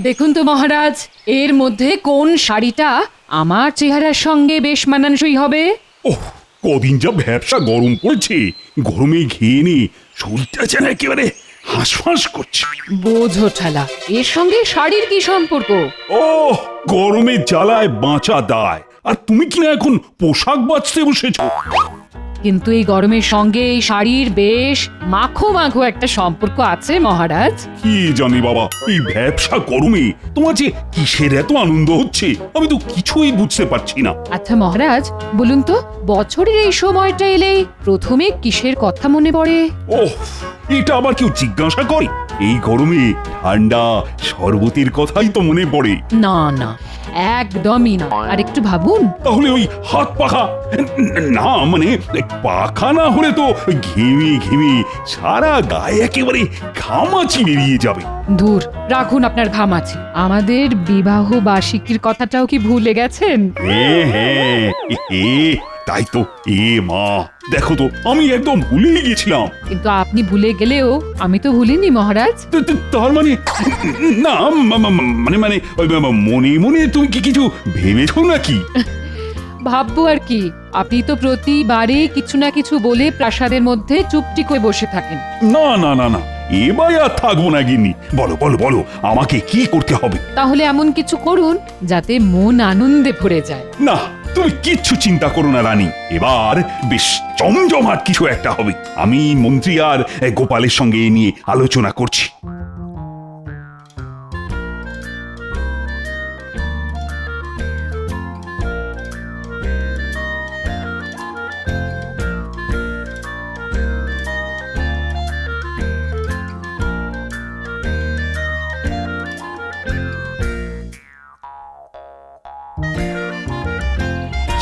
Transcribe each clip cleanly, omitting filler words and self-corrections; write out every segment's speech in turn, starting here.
দেখুন তো মহারাজ, এর মধ্যে কোন শাড়িটা আমার চেহারার সঙ্গে বেশ মানানসই হবে? ওহ, কদিন যা ব্যবসা গরম পড়েছে, গরমে ঘেয়ে নে শরীরটা যেন একেবারে হাঁসফাঁস করছে। বোঝো ঠালা, এর সঙ্গে শাড়ির কি সম্পর্ক? ও, গরমের জ্বালায় বাঁচা দায়, আর তুমি কিনা এখন পোশাক বাঁচতে বসেছো। কিন্তু এই গরমের সঙ্গে এই শাড়ির বেশ মাখো মাখো একটা সম্পর্ক আছে মহারাজ। কি জানি বাবা, এই ব্যবসা গরমে তোমার যে কিসের এত আনন্দ হচ্ছে আমি তো কিছুই বুঝতে পারছি না। আচ্ছা মহারাজ, বলুন তো, বছরের এই সময়টা এলেই প্রথমে কিসের কথা মনে পড়ে? ওহ, এটা আবার কেউ জিজ্ঞাসা করে? এই গরমে ঠান্ডা শরবতের কথাই তো মনে পড়ে। না না, একদমই না। আর একটু ভাবুন। তাহলে ওই হাত পাখা, না মানে পাখা না হলে তো ঘেমে ঘেমে সারা গায়ে একেবারে ঘামাচি বেরিয়ে যাবে। দূর রাখুন আপনার ঘামাচি, আমাদের বিবাহ বার্ষিকীর কথাটাও কি ভুলে গেছেন? হ্যাঁ হ্যাঁ, তাই তো। মা, দেখো তো আমি একদম ভুলেই গেছিলাম। কিন্তু আপনি ভুলে গেলেও আমি তো ভুলিনি মহারাজ। তার মানে না, মানে মানে ওই মনে মনে তুমি কি কিছু ভেবেছো নাকি? ভাববো আর কি, আপনি তো প্রতিবারে কিছু না কিছু বলে প্রাসাদের মধ্যে চুপটি করে বসে থাকেন। না না না না, এবার আর থাকবো না গিন্নি। বলো বলো বলো, আমাকে কি করতে হবে? তাহলে এমন কিছু করুন যাতে মন আনন্দে ভরে যায়। না, তুমি কিচ্ছু চিন্তা করো না রানী, এবার বেশ জমজমাট কিছু একটা হবে। আমি মন্ত্রী আর গোপালের সঙ্গে এ নিয়ে আলোচনা করছি।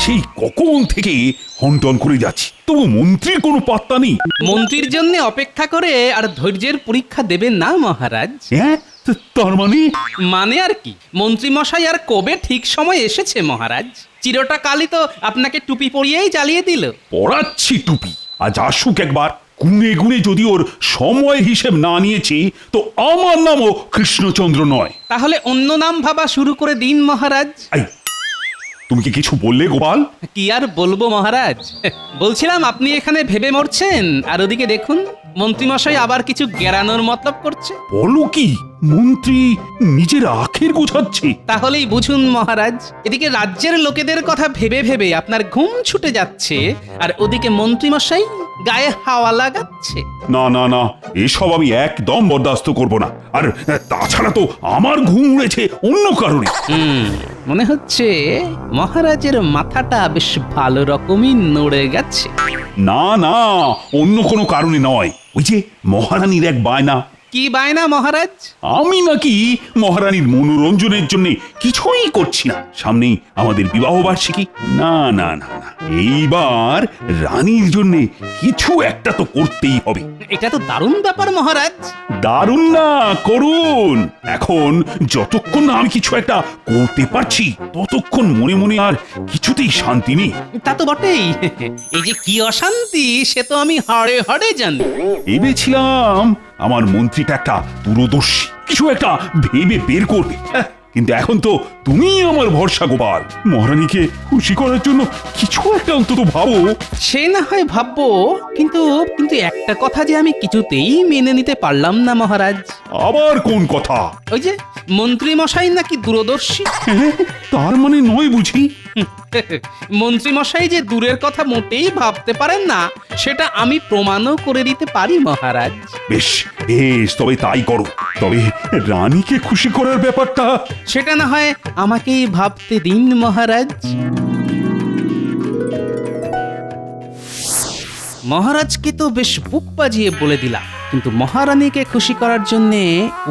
সেই কখন থেকে হন্টন করে যাচ্ছি, তবু মন্ত্রীর কোনো পাত্তা নেই। মন্ত্রীর জন্য অপেক্ষা করে আর ধৈর্যের পরীক্ষা দেবেন না মহারাজ। হ্যাঁ, তার মানে? মানে আর কি, মন্ত্রী মশাই আর কবে ঠিক সময় এসেছে মহারাজ। চিরটা কালই তো আপনাকে টুপি পরিয়েই জ্বালিয়ে দিল। পড়াচ্ছি টুপি, আজ আসুক একবার। গুনে গুনে যদি ওর সময় হিসেব না নিয়েছি তো আমার নামও কৃষ্ণচন্দ্র নয়। তাহলে অন্য নাম ভাবা শুরু করে দিন মহারাজ। এই, তুমি কি কিছু বললে গোপাল? কি আর বলবো মহারাজ, বলছিলাম আপনি এখানে ভেবে মরছেন আর ওদিকে দেখুন মন্ত্রীমশাই আবার কিছু গেরানোর মতলব করছে। বলো কি, মন্ত্রী নিজের আখের গোছাচ্ছে? তাহলেই বুঝুন মহারাজ, এদিকে রাজ্যের লোকেদের কথা ভেবে ভেবে আপনার ঘুম ছুটে যাচ্ছে আর ওদিকে মন্ত্রীমশাই গায়ে হাওয়া লাগাচ্ছে। না না না, এসব আমি একদম বরদাস্ত করব না। আর তাছাড়া তো আমার ঘুম উড়েছে অন্য কারণে। মনে হচ্ছে মহারাজের মাথাটা বেশ ভালো রকমই নড়ে গেছে। না না, অন্য কোনো কারণে নয়। ওই যে মহারানীর এক বায়না। কি বায়না মহারাজ? আমি নাকি মহারানীর মনোরঞ্জনের জন্য কিছুই করছি না। সামনেই আমাদের বিবাহ বার্ষিকী। না না না না, এইবার রানীর জন্য কিছু একটা তো করতেই হবে। এটা তো দারুণ ব্যাপার মহারাজ। দারুণ না, করুন। এখন যতক্ষণ না আমি কিছু একটা করতে পারছি ততক্ষণ মনে মনে আর কিছুতেই শান্তি নেই। তা তো বটেই, এই যে কি অশান্তি সে তো আমি হাড়ে হাড়ে জানি। ভেবেছিলাম আমার মন্ত্রীটা একটা দূরদর্শী, কিছু একটা ভেবে বের করবে। কিন্তু এখন তো তুমি আমার ভরসা গোপাল। মহারানীকে খুশি করার জন্য কিছু একটা অন্তত ভাবো। সে না হয় ভাববো, কিন্তু কিন্তু একটা কথা যে আমি কিছুতেই মেনে নিতে পারলাম না মহারাজ। আবার কোন কথা? ওই যে মন্ত্রী মশাই নাকি দূরদর্শী। তার মানে নয় বুঝি? মন্ত্রী মশাই যে দূরের কথা মোটেই ভাবতে পারেন না সেটা আমি প্রমাণও করে দিতে পারি মহারাজ। বেশ বেশ, তবে তাই করো। তবে রানীকে খুশি করার ব্যাপারটা সেটা না হয় আমাকেই ভাবতে দিন মহারাজ। মহারাজকে তো বেশ বুক বাজিয়ে বলে দিলাম, কিন্তু মহারানীকে খুশি করার জন্য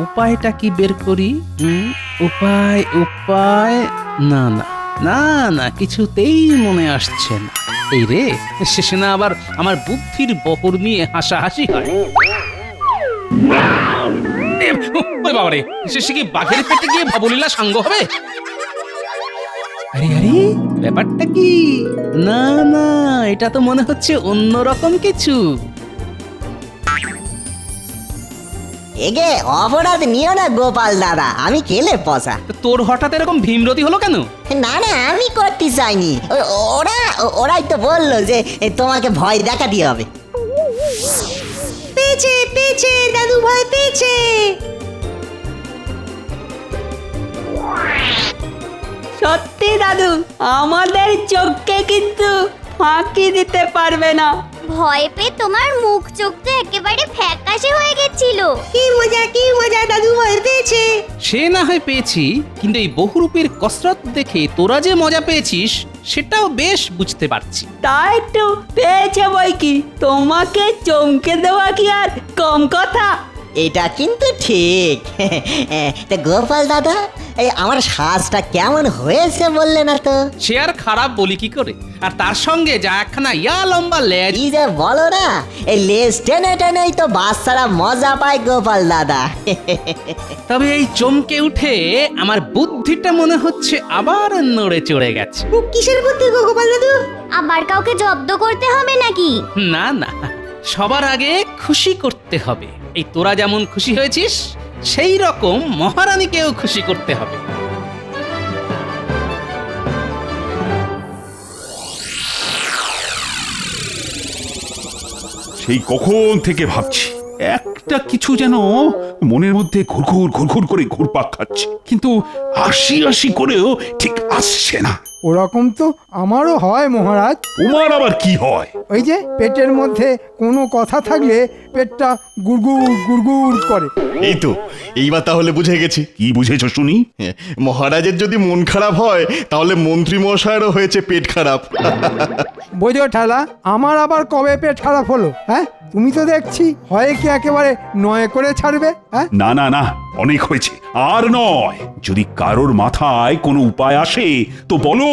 উপায়টা কি বের করি? উপায় উপায় না না না না, কিছুতেই মনে আসছে না। এই রে, শেষে না আবার আমার বুদ্ধির বহর নিয়ে হাসাহাসি হয়। ওই বাবারে, শেষে কি বাঘের পেটে গিয়ে ভবলীলা সাঙ্গ হবে? আরে আরে, ব্যাপারটা কি? না না, এটা তো মনে হচ্ছে অন্যরকম কিছু। এগে অপরাধ নিও না গোপাল দাদা, আমি কেলে পসা। তো তোর হঠাৎ এরকম ভীমরতি হলো কেন? না না, আমি করতে চাইনি, ওরাই তো বললো যে তোমাকে ভয় দেখাতে হবে। পেয়েছে পেয়েছে দাদু, ভয় পেয়েছে। সত্যি দাদু, আমাদের চোখকে কিন্তু ফাঁকি দিতে পারবে না। ভয় পেয়ে তোমার মুখ চোখ তো একেবারে ফ্যাকাশে হয়ে গেছিল। কি মজা দাদু, ভয় পেয়েছে। সে না হয় পেয়েছি, কিন্তু এই বহুরূপীর কসরত দেখে তোরা যে মজা পেয়েছিস সেটাও বেশ বুঝতে পারছি। তা একটু পেয়েছে বই কি, তোমাকে চমকে দেওয়া কি আর কম কথা? এটা কিন্তু ঠিক। তা গোপাল দাদা, এই আমার সাজটা কেমন হয়েছে বললে না তো? সে আর খারাপ বলি কি করে, আর তার সঙ্গে যা একখানা লম্বা লেজ। এই যে বলো না, এই লেজ টেনে টেনেই তো বাচ্চারা মজা পায় গোপাল দাদা। তবে এই চমকে উঠে আমার বুদ্ধিটা মনে হচ্ছে আবার নড়ে চড়ে গেছে। কিসের বুদ্ধি গো গোপাল দাদু? আবার কাউকে জব্দ করতে হবে নাকি? না না, সবার আগে খুশি করতে হবে। এই তোরা যেমন খুশি হয়েছিস সেই রকম মহারানীকেও খুশি করতে হবে। সেই কখন থেকে ভাবছি একটা কিছু যেন মনের মধ্যে ঘুরঘুর ঘুরঘুর করে ঘুরপাক খাচ্ছে, কিন্তু আশি আশি করেও ঠিক আসছে না। ওরকম তো আমারও হয় মহারাজ। তোমার আবার কি হয়? ওই যে পেটের মধ্যে কোনো কথা থাকলে পেটটা গুড়গুড় গুড়গুড় করে। এই তো, এইবার তাহলে বুঝে গেছি। কি বুঝেছো শুনি? মহারাজের যদি মন খারাপ হয় তাহলে মন্ত্রী মশাইয়েরও হয়েছে পেট খারাপ। বোঝো ঠেলা, আমার আবার কবে পেট খারাপ হলো? হ্যাঁ, তুমি তো দেখছি হয় কি একেবারে নয় করে ছাড়বে। হ্যাঁ, না না না, অনেক হয়েছে, আর নয়। যদি কারোর মাথায় কোনো উপায় আসে তো বলো,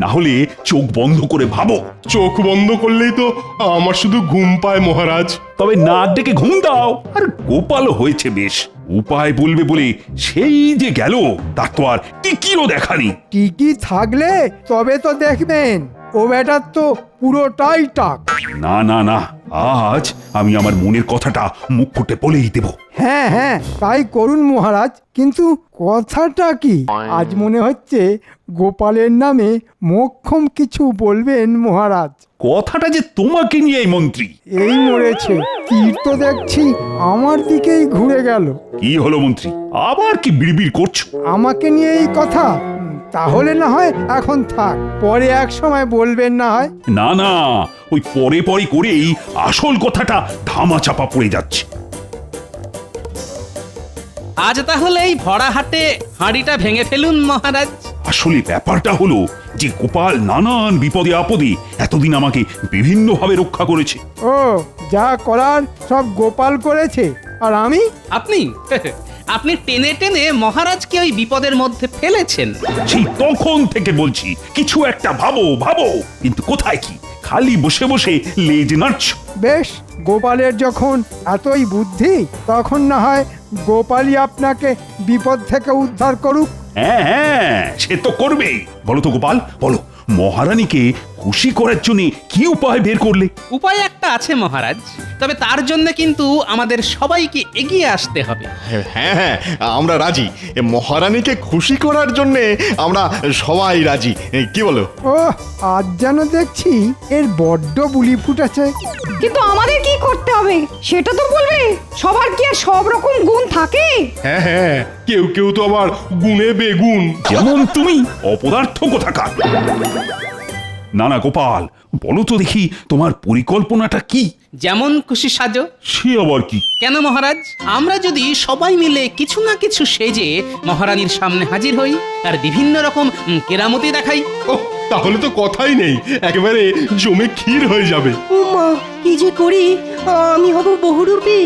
না হলে চোখ বন্ধ করে ভাবো। চোখ বন্ধ করলেই তো আমার শুধু ঘুম পায় মহারাজ। তবে নাক ডেকে ঘুম দাও। আর গোপাল হয়েছে বেশ, উপায় বলবে বলে সেই যে গেল, তার তো আর টিকিরও দেখানি। টিকি থাকলে তবে তো দেখবেন, ও বেটার তো পুরোটাই টাক। না না না, আজ আমি আমার মনের কথাটা মুখ ফুটে বলেই দেব। হ্যাঁ হ্যাঁ, তাই করুন মহারাজ। কিন্তু কথাটা কি? আজ মনে হচ্ছে গোপালের নামে মোক্ষম কিছু বলবেন মহারাজ। কথাটা যে তোমাকে নিয়ে মন্ত্রী। এই মরেছে, তীর তো দেখছি আমার দিকেই ঘুরে গেল। কি হলো মন্ত্রী, আবার কি বিড়বিড় করছো? আমাকে নিয়ে এই কথা? তাহলে না হয় এখন থাক, পরে এক সময় বলবেন না হয়। না না, ওই পরে পরে করেই আসল কথাটা ধামা চাপা পড়ে যাচ্ছে। আজ তাহলে এই ভরা হাটে হাঁড়িটা ভেঙে ফেলুন মহারাজ। আসলে ব্যাপারটা হলো যে গোপাল নানান বিপদে আপদে এতদিন আমাকে বিভিন্নভাবে রক্ষা করেছে। ও, যা করার সব গোপাল করেছে, আর আমি? আপনি আপনি টেনে টেনে মহারাজকে ওই বিপদের মধ্যে ফেলেছেন। সেই তখন থেকে বলছি কিছু একটা ভাবো ভাবো, কিন্তু কোথায় কি, খালি বসে বসে লেজ নাড়ছ। বেশ, গোপালের যখন এতই বুদ্ধি, তখন না হয় গোপালই আপনাকে বিপদ থেকে উদ্ধার করুক। হ্যাঁ হ্যাঁ, সে তো করবেই। বলো তো গোপাল, বলো, মহারানীকে খুশি করার জন্য কি উপায় বের করলে? উপায় একটা আছে মহারাজ, তবে তার জন্য কিন্তু আমাদের সবাইকে এগিয়ে আসতে হবে। হ্যাঁ হ্যাঁ, আমরা রাজি। মহারানীকে খুশি করার জন্য আমরা সবাই রাজি। কি বলো? ও, আজ যেন দেখছি এর বড্ড বুলি ফুটেছে। কিন্তু আমাদের কি করতে হবে সেটা তো বলবে। সবার কি আর সব রকম গুণ থাকে? হ্যাঁ হ্যাঁ, কেউ কেউ তো আবার গুণে বেগুন। যেমন তুমি, অপদার্থ কোথাকার। না না গোপাল, বলো তো দেখি তোমার পরিকল্পনাটা কি? যেমন খুশি সাজো। সে আবার কি? কেন মহারাজ, আমরা যদি সবাই মিলে কিছু না কিছু সেজে মহারানীর সামনে হাজির হই আর বিভিন্ন রকম কেরামতি দেখাই। ওহ, তাহলে তো কথাই নেই, একেবারে জমে ক্ষীর হয়ে যাবে। মা, কি যে করি, আমি হব বহুরূপী।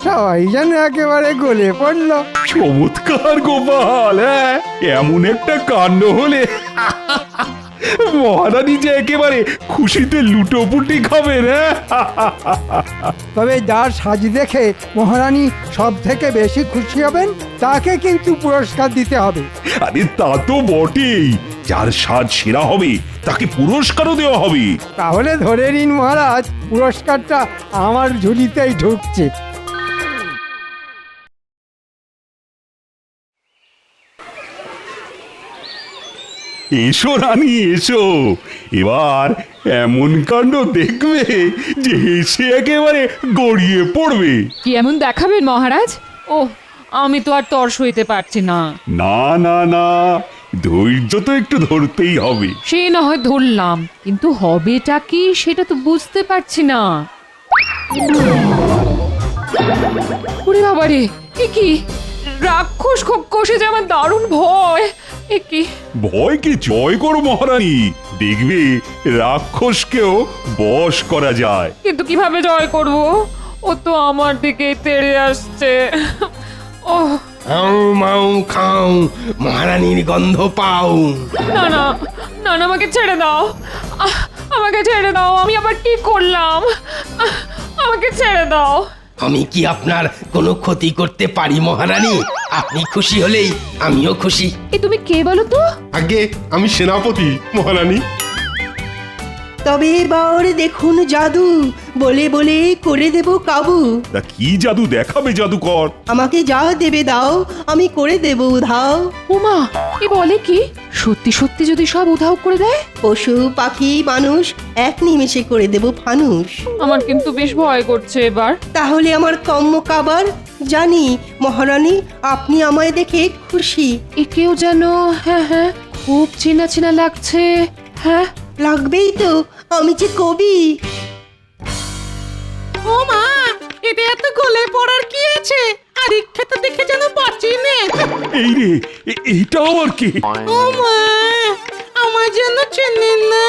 সবাই যেন একেবারে গলে পড়লো। চমৎকার গোপাল, হ্যাঁ, এমন একটা কাণ্ড হলে মহারানী যে একেবারে খুশিতে লুটোপুটি খাবেন। তবে যার সাজ দেখে মহারানী সব থেকে বেশি খুশি হবেন, তাকে কিন্তু পুরস্কার দিতে হবে। আরে তা তো বটেই, যার সাজ সেরা হবে তাকে পুরস্কারও দেওয়া হবে। তাহলে ধরে নিন মহারাজ, পুরস্কারটা আমার ঝুলিতেই ঢুকছে। এসো রানী এসো, এবার এমন কাণ্ড দেখবে যে হেসে একেবারে গড়িয়ে পড়বে। কি এমন দেখাবেন মহারাজ? ও, আমি তো আর তর সইতে পারছি না। না না না, ধৈর্য তো একটু ধরতেই হবে। সে না হয় ধরলাম, কিন্তু হবেটা কি সেটা তো বুঝতে পারছি না। ওরে বাবারে, এ কি রাক্ষস কষে যে আমার দারুণ ভয়। এ কি ভয়কে জয় করো মহারানী, দেখবে রাক্ষসকেও বশ করা যায়। কিন্তু কিভাবে জয় করব? ও তো আমার দিকে তেড়ে আসছে। ও হাউ মাউ খাও, মহারানীর গন্ধ পাও। না না না না, আমাকে ছেড়ে দাও, আমাকে ছেড়ে দাও। আমি আবার কি করলাম? আমাকে ছেড়ে দাও। আমি কি আপনার কোনো ক্ষতি করতে পারি মহারানী? আপনি খুশি হলেই আমিও খুশি। এ তুমি কে বলো তো? আগে আমি সেনাপতি মহারানী। তবে এবার দেখুন জাদু, বলে বলে করে দেব কাবু। তা কি জাদু দেখাবে জাদুকর? আমাকে যা দেবে দাও, আমি করে দেব উধাও। উমা, এ বলে কি? সত্যি সত্যি যদি সব উধাও করে দেয়? পশু পাখি মানুষ এক নিমেষে করে দেব ফানুষ। আমার কিন্তু বেশ ভয় করছে এবার। তাহলে আমার কম্ম কাবার, জানি মহারানী আপনি আমায় দেখে খুশি। একেও যেন, হ্যাঁ হ্যাঁ, খুব চেনা চেনা লাগছে। হ্যাঁ, লাগবেই তো, আমি যে কবি। ও মা, এটা এত গলে পড়ার কি আছে? আর ইচ্ছেটা দেখে যেন বাঁচি নে। এই রে, এইটা আবার কে? ও মা, আমার যেন চেনেন না।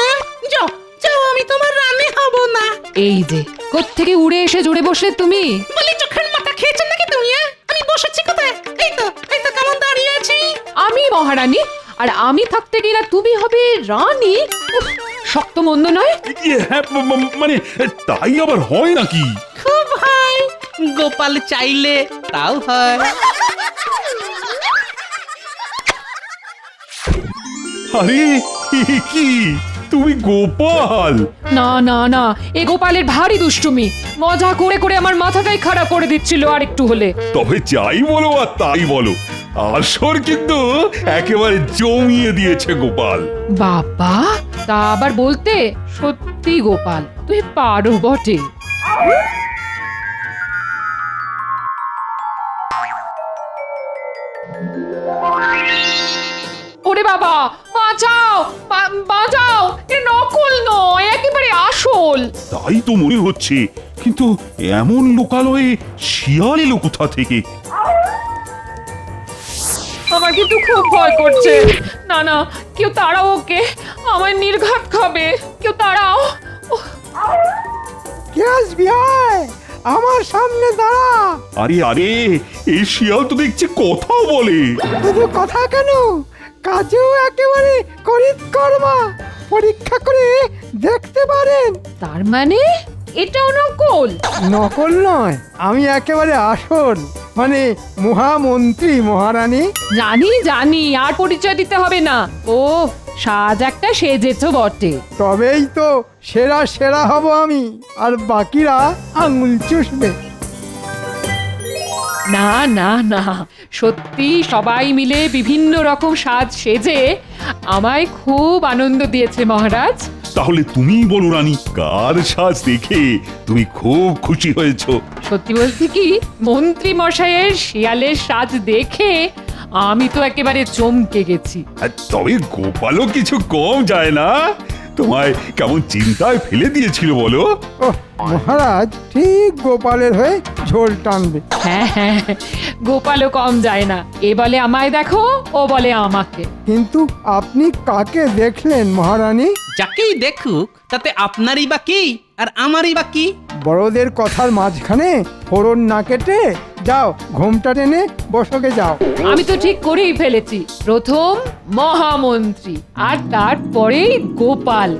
যাও যাও, আমি তোমার রানী হব না। এই যে কোত্থেকে উড়ে এসে জুড়ে বসলে তুমি? বলি চোখের মাথা খেয়েছেন নাকি তুমি? আমি বসেছি কোথায়? এই তো কেমন দাঁড়িয়ে আছি। আমি মহারানী, আর আমি থাকতে গেলে তুমি হবে রানী? উফ, শক্ত মন্দ নয়। হ্যাঁ, মানে তাই আবার হয় নাকি? খুব হয়। গোপাল চাইলে তাও হয়। আরে এ কি, তুমি গোপাল? না না না, এ গোপালের ভারী দুষ্টুমি। মজা করে করে আমার মাথাটাই খারাপ করে দিচ্ছিল আর একটু হলে। তবে যাই বলো আর তাই বলো, আসর কিন্তু একেবারে জমিয়ে দিয়েছে গোপাল। বাবা, তা আবার বলতে? সত্যি গোপাল, তুই পারো বটে। ওরে বাবা, বাঁচাও, বাঁচাও! এ নকল নয়, একেবারে আসল। তাই তো মনে হচ্ছে, কিন্তু এমন লোকালয়ে শিয়াল এলো কোথা থেকে? আমার কিন্তু খুব ভয় করছে। না না, কেউ তাড়াও ওকে, আমার নির্ঘাত খাবে। কেউ তাড়াও। উহ, কে আসবি আয়, আমার সামনে দাঁড়া। আরে আরে, এই শিয়াল তো দেখছি কথাও বলে। শুধু কথা কেন, কাজেও একেবারে করিত কর্মা। পরীক্ষা করে দেখতে পারেন। তার মানে এটাও নকল? নকল নয়, আমি একেবারে আসল, মানে মহামন্ত্রী মহারানী। জানি জানি, আর পরিচয় দিতে হবে না। ও, সাজ একটা সেজেছো বটে। তবেই তো সেরা সেরা হব আমি, আর বাকিরা আঙুল চুষবে। না না না, সত্যি সবাই মিলে বিভিন্ন রকম সাজ সেজে আমায় খুব আনন্দ দিয়েছে মহারাজ। তাহলে তুমি বলো রানী, কার সাজ দেখে তুমি খুব খুশি হয়েছো? সত্যি বলতে কি, মন্ত্রী মশাইয়ের শিয়ালের সাজ দেখে আমি তো একেবারে চমকে গেছি। আর তবে গোপালও কিছু কম যায় না, তোমায় কেমন চিন্তায় ফেলে দিয়েছিল বলো? ওহ, মহারাজ ঠিক গোপালের হয়ে ঝোল টানবে। হ্যাঁ হ্যাঁ, গোপালও কম যায় না। এ বলে আমায় দেখো, ও বলে আমাকে। কিন্তু আপনি কাকে দেখলেন মহারানী? যাকেই দেখুক তাতে আপনারই বা কি আর আমারই বা কি? বড়দের কথার মাঝখানে ফোড়ন না কেটে যাও, ঘোমটা টেনে বসকে যাও। আমি তো ঠিক করেই ফেলেছি, প্রথম মহামন্ত্রী আর তারপরেই গোপাল।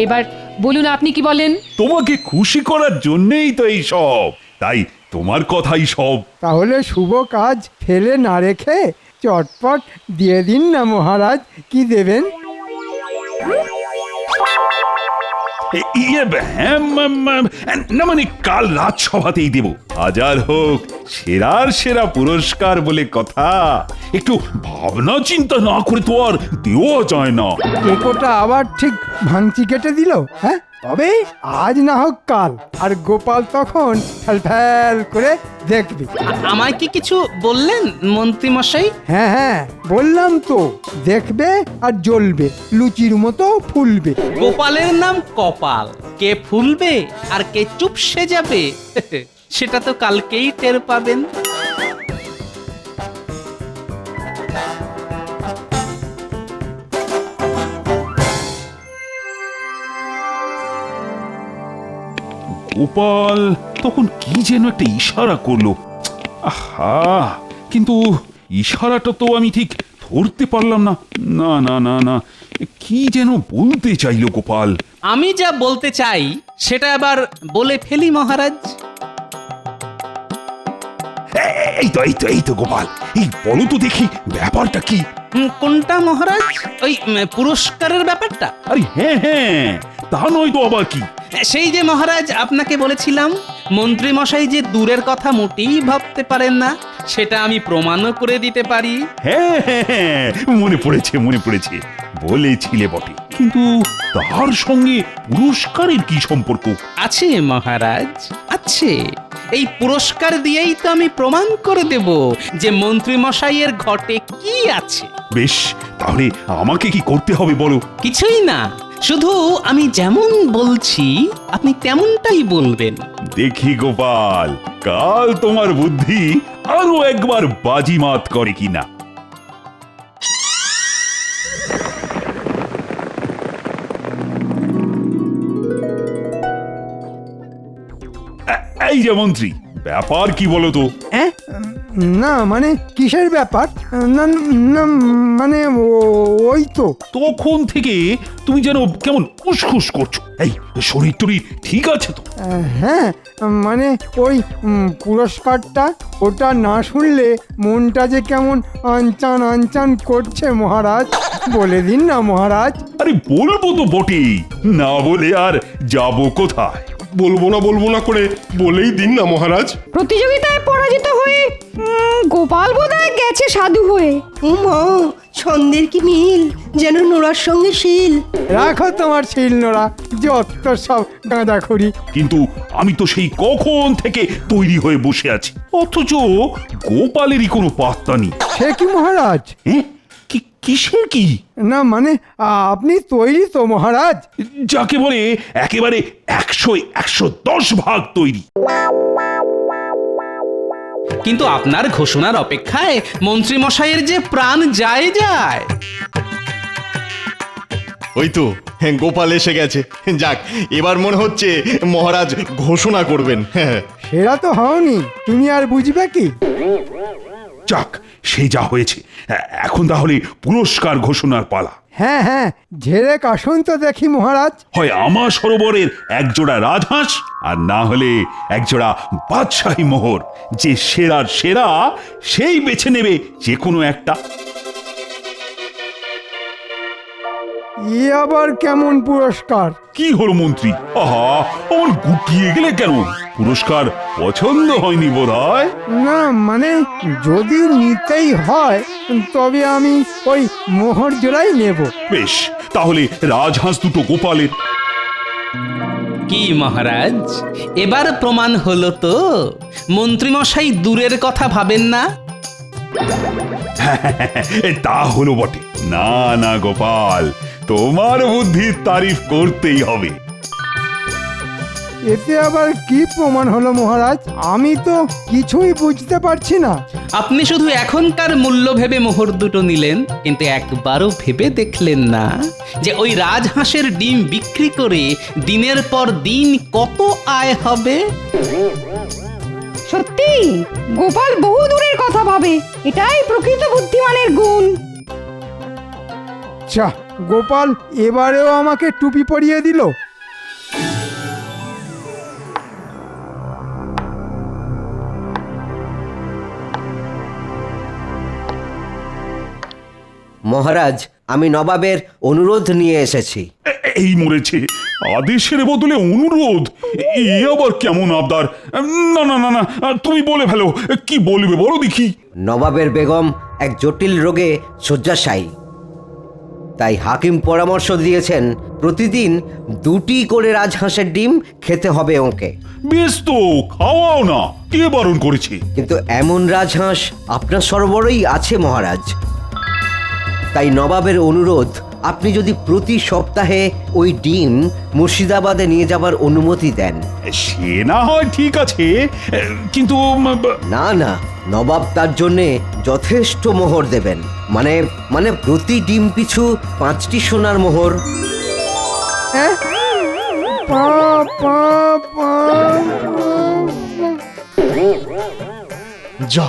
এবার বলুন আপনি কি বলেন? তোমাকে খুশি করার জন্যেই তো এই সব, তাই তোমার কথাই সব। তাহলে শুভ কাজ ফেলে না রেখে চটপট দিয়ে দিন না মহারাজ, কি দেবেন? হ্যাঁ, না মানে কাল রাজসভাতেই দেব। হাজার হোক সেরার সেরা পুরস্কার বলে কথা, একটু ভাবনা চিন্তা না করে তো আর দেওয়া যায় না। কেকোটা আবার ঠিক ভাঙচি কেটে দিল। হ্যাঁ, তবে আজ না হোক কাল, আর গোপাল তখন ফ্যাল করে দেখবে। আমায় কি কিছু বললেন মন্ত্রী মশাই? হ্যাঁ হ্যাঁ, বললাম তো, দেখবে আর জ্বলবে, লুচির মতো ফুলবে। গোপালের নাম কপাল, কে ফুলবে আর কে চুপসে যাবে সেটা তো কালকেই টের পাবেন। গোপাল তখন কি যেন একটা ইশারা করলো। আহা, কিন্তু ইশারাটা তো আমি ঠিক ধরতে পারলাম না। না না না না, কি যেন বলতে চাইলো গোপাল। আমি যা বলতে চাই সেটা আবার বলে ফেলি মহারাজ। এই তো গোপাল, এই বলো তো দেখি ব্যাপারটা কি। কোনটা মহারাজ? ওই পুরস্কারের ব্যাপারটা? আরে হ্যাঁ হ্যাঁ, তা নয় তো আবার কি। সেই যে মহারাজ আপনাকে বলেছিলাম মন্ত্রী মশাই যে দূরের কথা মোটেই ভাবতে পারেন না, সেটা আমি প্রমাণও করে দিতে পারি। হ্যাঁ হ্যাঁ হ্যাঁ, মনে পড়েছে, বলেছিলে বটে, কিন্তু তার সঙ্গে পুরস্কারের কি সম্পর্ক? আছে মহারাজ, আছে। এই পুরস্কার দিয়েই তো আমি প্রমাণ করে দেব যে মন্ত্রী মশাইয়ের ঘটে কি আছে। বেশ, তাহলে আমাকে কি করতে হবে বলো? কিছুই না, শুধু আমি যেমন বলছি আপনি তেমনটাই বলবেন। দেখি গোপাল, কাল তোমার বুদ্ধি আরো একবার বাজিমাত করে কিনা। এই যে মন্ত্রী, ব্যাপার কি বলো তো? না মানে কিসের ব্যাপার? না না মানে ওই তো তখন থেকে তুমি যেন কেমন উসখুস করছো। এই শরীর টরীর ঠিক আছে তো? হ্যাঁ, মানে ওই পুরস্কারটা, ওটা না শুনলে মনটা যে কেমন আনচান আনচান করছে মহারাজ। বলে দিন না মহারাজ। আরে বলবো তো বটেই, না বলে আর যাবো কোথায়? বলবো না করে বলেই দিন না মহারাজ। প্রতিযোগিতায় পরাজিত হয়ে গোপাল বোধহয় গেছে সাধু হয়ে। উমা, ছন্দের কি মিল, যেন নোড়ার সঙ্গে শিল। রাখো তোমার শিল নোড়া, যত সব গাঁদাখড়ি। কিন্তু আমি তো সেই কখন থেকে তৈরি হয়ে বসে আছি, অথচ গোপালেরই কোনো পাত্তা নেই। সে কি মহারাজ? কিসের কি? না মানে আপনি তৈরি তো মহারাজ? যাকে বলে একেবারে 100-110 ভাগ তৈরি। কিন্তু আপনার ঘোষণার অপেক্ষায় মন্ত্রী মশাইয়ের যে প্রাণ যায়। ওই তো গোপাল এসে গেছে। যাক, এবার মনে হচ্ছে মহারাজ ঘোষণা করবেন। হ্যাঁ, সেটা তো হওনি, তুমি আর বুঝবে কি? যাক, সে যা হয়েছে, এখন তাহলে পুরস্কার ঘোষণার পালা। হ্যাঁ হ্যাঁ, ঝেড়ে কাশুন তো দেখি মহারাজ। হয় আমার সরোবরের একজোড়া রাজহাঁস, আর না হলে একজোড়া বাদশাহী মোহর। যে সেরার সেরা সেই বেছে নেবে যে কোনো একটা। ই আবার কেমন পুরস্কার? কি হলো মন্ত্রী? আহা, আমার গুটিয়ে গেলে কেন? পুরস্কার পছন্দ হয়নি বোধহয়? না মানে যদি নিতেই হয় তবে আমি ওই মোহর জোড়াই নেব। বেশ, তাহলে রাজহাঁস দুটো গোপালের। কি মহারাজ, এবার প্রমাণ হলো তো মন্ত্রী মশাই দূরের কথা ভাবেন না। তা হলো বটে। না না গোপাল, তোমার বুদ্ধির তারিফ করতেই হবে। এতে আবার কি প্রমাণ হলো মহারাজ? আমি তো কিছুই বুঝতে পারছি না। আপনি শুধু এখনকার মূল্য ভেবে মোহর দুটো নিলেন, কিন্তু একবারও ভেবে দেখলেন না যে ওই রাজহাঁসের ডিম বিক্রি করে দিনের পর দিন কত আয় হবে। সত্যি গোপাল বহু দূরের কথা ভাবে, এটাই প্রকৃত বুদ্ধিমানের গুণ। চা, গোপাল এবারেও আমাকে টুপি পরিয়ে দিল। মহারাজ, আমি নবাবের অনুরোধ নিয়ে এসেছি। এই মরেছে, আদেশের বদলে অনুরোধ, এ আবার কেমন আবদার? না না না না, তুমি বলে ফেলো, কি বলবে বলো দেখি। নবাবের বেগম এক জটিল রোগে শয্যাশায়ী, তাই হাকিম পরামর্শ দিয়েছেন প্রতিদিন 2টি করে রাজহাঁসের ডিম খেতে হবে ওকে। বেশ তো, খাওয়াও না, কে বারণ করেছে? কিন্তু এমন রাজহাঁস আপনার সরবরাহই আছে মহারাজ। তাই নবাবের অনুরোধ, আপনি যদি প্রতি সপ্তাহে ওই ডিম মুর্শিদাবাদে নিয়ে যাবার অনুমতি দেন। সে না হয় ঠিক আছে, কিন্তু না না, নবাব তার জন্যে যথেষ্ট মোহর দেবেন, মানে মানে প্রতি ডিম পিছু 5টি সোনার মোহর। হ্যাঁ? পা, পা, পা, যা,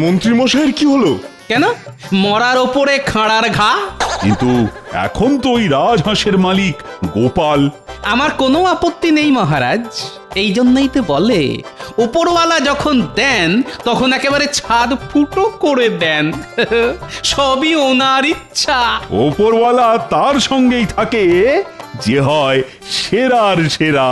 মন্ত্রী মশাইয়ের কি হলো? কেন মরার ওপরে খাঁড়ার ঘা? কিন্তু এখন তো ওই রাজহাঁসের মালিক গোপাল। আমার কোনো আপত্তি নেই মহারাজ, এই জন্যই তো বলে উপরওয়ালা যখন দেন তখন একেবারে ছাদ ফুটো করে দেন। সবই ওনার ইচ্ছা। ওপরওয়ালা তার সঙ্গেই থাকে যে হয় সেরার সেরা।